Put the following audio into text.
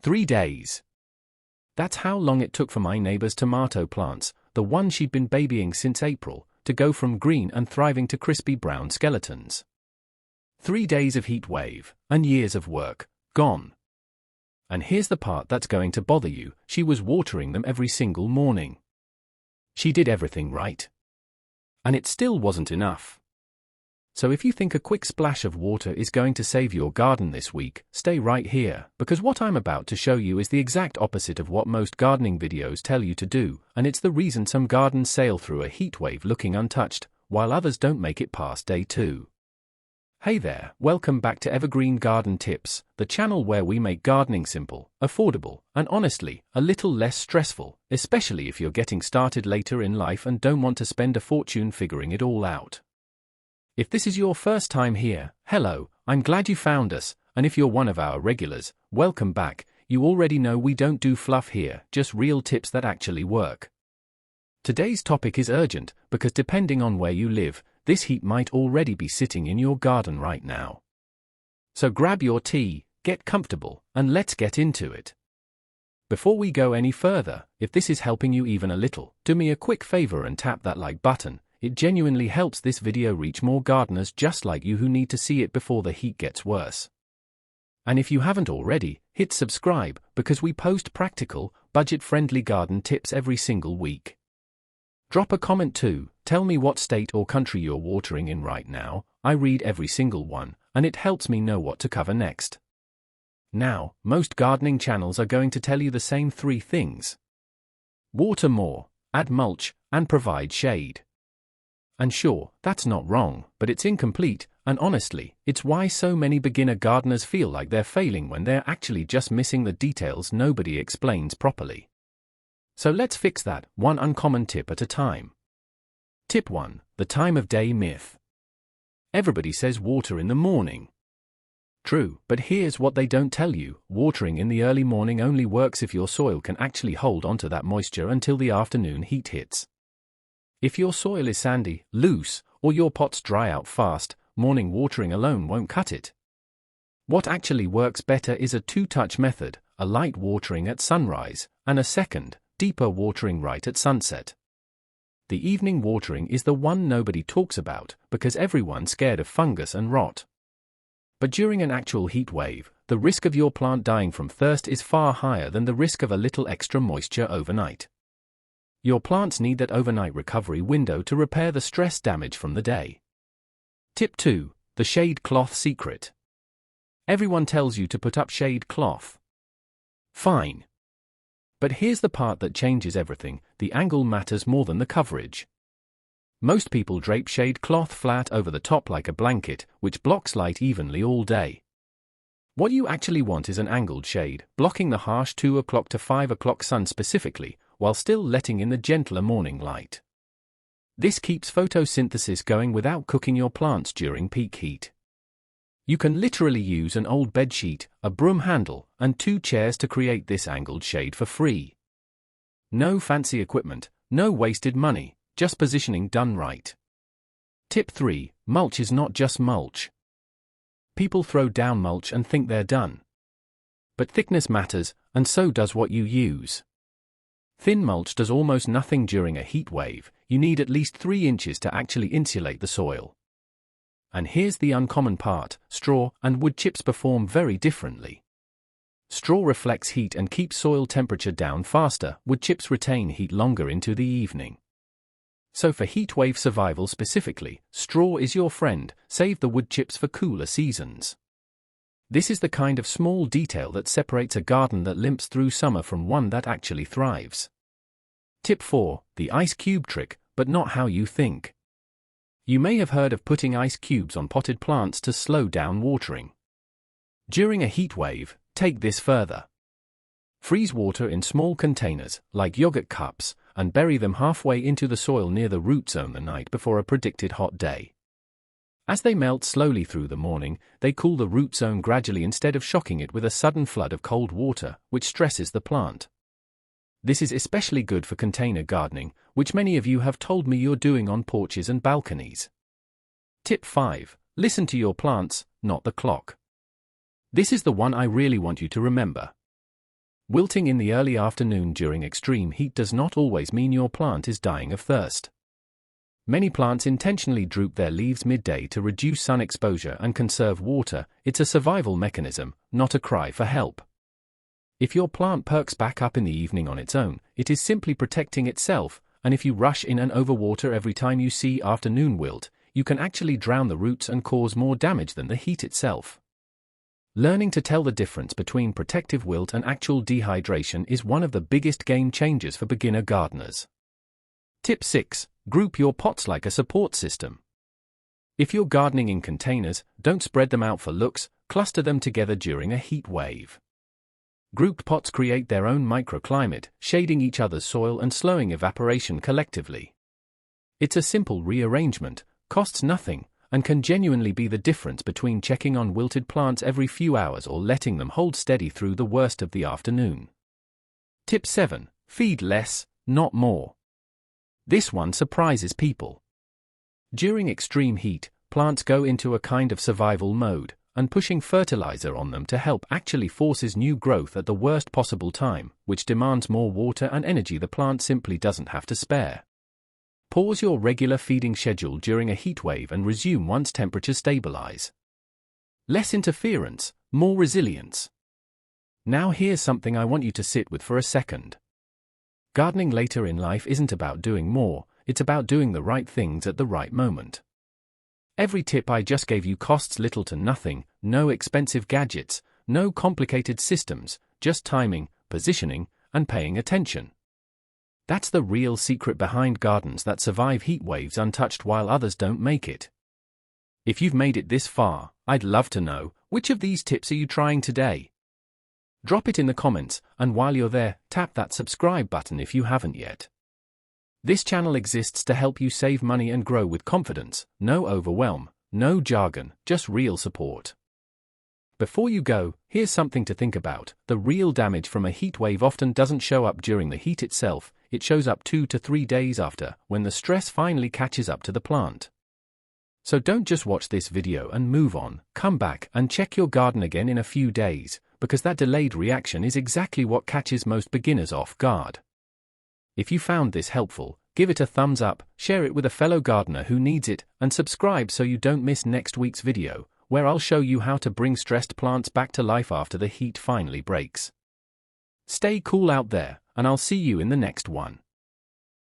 3 days. That's how long it took for my neighbor's tomato plants, the one she'd been babying since April, to go from green and thriving to crispy brown skeletons. 3 days of heat wave, and years of work, gone. And here's the part that's going to bother you: she was watering them every single morning. She did everything right. And it still wasn't enough. So if you think a quick splash of water is going to save your garden this week, stay right here, because what I'm about to show you is the exact opposite of what most gardening videos tell you to do, and it's the reason some gardens sail through a heat wave looking untouched, while others don't make it past day 2. Hey there, welcome back to Evergreen Garden Tips, the channel where we make gardening simple, affordable, and honestly, a little less stressful, especially if you're getting started later in life and don't want to spend a fortune figuring it all out. If this is your first time here, hello, I'm glad you found us, and if you're one of our regulars, welcome back. You already know we don't do fluff here, just real tips that actually work. Today's topic is urgent, because depending on where you live, this heat might already be sitting in your garden right now. So grab your tea, get comfortable, and let's get into it. Before we go any further, if this is helping you even a little, do me a quick favor and tap that like button. It genuinely helps this video reach more gardeners just like you who need to see it before the heat gets worse. And if you haven't already, hit subscribe, because we post practical, budget-friendly garden tips every single week. Drop a comment too, tell me what state or country you're watering in right now. I read every single one, and it helps me know what to cover next. Now, most gardening channels are going to tell you the same 3 things. Water more, add mulch, and provide shade. And sure, that's not wrong, but it's incomplete, and honestly, it's why so many beginner gardeners feel like they're failing when they're actually just missing the details nobody explains properly. So let's fix that, one uncommon tip at a time. Tip 1, the time of day myth. Everybody says water in the morning. True, but here's what they don't tell you: watering in the early morning only works if your soil can actually hold onto that moisture until the afternoon heat hits. If your soil is sandy, loose, or your pots dry out fast, morning watering alone won't cut it. What actually works better is a 2-touch method, a light watering at sunrise, and a second, deeper watering right at sunset. The evening watering is the one nobody talks about, because everyone's scared of fungus and rot. But during an actual heat wave, the risk of your plant dying from thirst is far higher than the risk of a little extra moisture overnight. Your plants need that overnight recovery window to repair the stress damage from the day. Tip 2, the shade cloth secret. Everyone tells you to put up shade cloth. Fine. But here's the part that changes everything: the angle matters more than the coverage. Most people drape shade cloth flat over the top like a blanket, which blocks light evenly all day. What you actually want is an angled shade, blocking the harsh 2 o'clock to 5 o'clock sun specifically, while still letting in the gentler morning light. This keeps photosynthesis going without cooking your plants during peak heat. You can literally use an old bedsheet, a broom handle, and 2 chairs to create this angled shade for free. No fancy equipment, no wasted money, just positioning done right. Tip 3, mulch is not just mulch. People throw down mulch and think they're done. But thickness matters, and so does what you use. Thin mulch does almost nothing during a heat wave. You need at least 3 inches to actually insulate the soil. And here's the uncommon part: straw and wood chips perform very differently. Straw reflects heat and keeps soil temperature down faster. Wood chips retain heat longer into the evening. So for heat wave survival specifically, straw is your friend. Save the wood chips for cooler seasons. This is the kind of small detail that separates a garden that limps through summer from one that actually thrives. Tip 4, the ice cube trick, but not how you think. You may have heard of putting ice cubes on potted plants to slow down watering. During a heat wave, take this further. Freeze water in small containers, like yogurt cups, and bury them halfway into the soil near the root zone the night before a predicted hot day. As they melt slowly through the morning, they cool the root zone gradually instead of shocking it with a sudden flood of cold water, which stresses the plant. This is especially good for container gardening, which many of you have told me you're doing on porches and balconies. Tip 5, listen to your plants, not the clock. This is the one I really want you to remember. Wilting in the early afternoon during extreme heat does not always mean your plant is dying of thirst. Many plants intentionally droop their leaves midday to reduce sun exposure and conserve water. It's a survival mechanism, not a cry for help. If your plant perks back up in the evening on its own, it is simply protecting itself, and if you rush in and overwater every time you see afternoon wilt, you can actually drown the roots and cause more damage than the heat itself. Learning to tell the difference between protective wilt and actual dehydration is one of the biggest game changers for beginner gardeners. Tip 6. Group your pots like a support system. If you're gardening in containers, don't spread them out for looks, cluster them together during a heat wave. Grouped pots create their own microclimate, shading each other's soil and slowing evaporation collectively. It's a simple rearrangement, costs nothing, and can genuinely be the difference between checking on wilted plants every few hours or letting them hold steady through the worst of the afternoon. Tip 7. Feed less, not more. This one surprises people. During extreme heat, plants go into a kind of survival mode, and pushing fertilizer on them to help actually forces new growth at the worst possible time, which demands more water and energy the plant simply doesn't have to spare. Pause your regular feeding schedule during a heat wave and resume once temperatures stabilize. Less interference, more resilience. Now here's something I want you to sit with for a second. Gardening later in life isn't about doing more, it's about doing the right things at the right moment. Every tip I just gave you costs little to nothing, no expensive gadgets, no complicated systems, just timing, positioning, and paying attention. That's the real secret behind gardens that survive heat waves untouched while others don't make it. If you've made it this far, I'd love to know, which of these tips are you trying today? Drop it in the comments, and while you're there, tap that subscribe button if you haven't yet. This channel exists to help you save money and grow with confidence, no overwhelm, no jargon, just real support. Before you go, here's something to think about. The real damage from a heat wave often doesn't show up during the heat itself, it shows up 2 to 3 days after, when the stress finally catches up to the plant. So don't just watch this video and move on, come back and check your garden again in a few days, because that delayed reaction is exactly what catches most beginners off guard. If you found this helpful, give it a thumbs up, share it with a fellow gardener who needs it, and subscribe so you don't miss next week's video, where I'll show you how to bring stressed plants back to life after the heat finally breaks. Stay cool out there, and I'll see you in the next one.